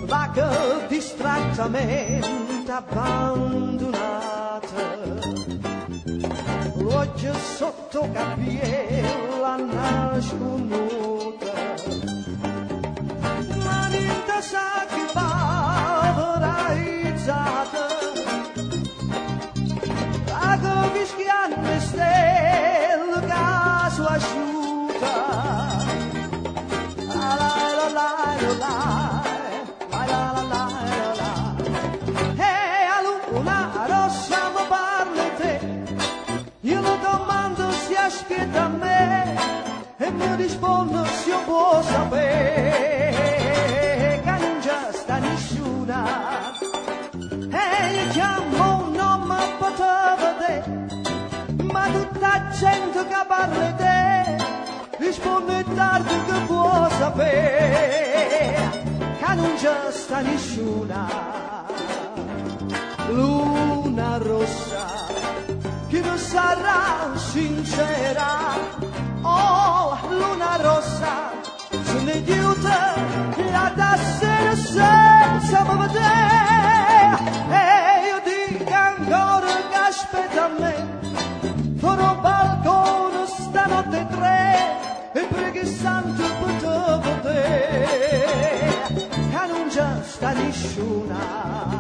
Vaga distrattamente abbandonata, l'oggi sotto capiella nasconuta, ma niente sa che valorizzata, vaga vischiando stelle caso asciuta, la la la la la. Io lo domando se aspetta a me e mi risponde se io può sapere che non c'è sta nessuna. E io chiamo un nome per vedere, ma tutta gente che parla di te risponde tardi che può sapere che non c'è sta nessuna. Luna rossa che non sarà sincera, oh luna rossa, se ne aiuta la da sera senza me vedere, e io dico ancora che aspetta a me, farò balcone stanotte 3, e preghi santo per te vedere, che non c'è sta nessuna.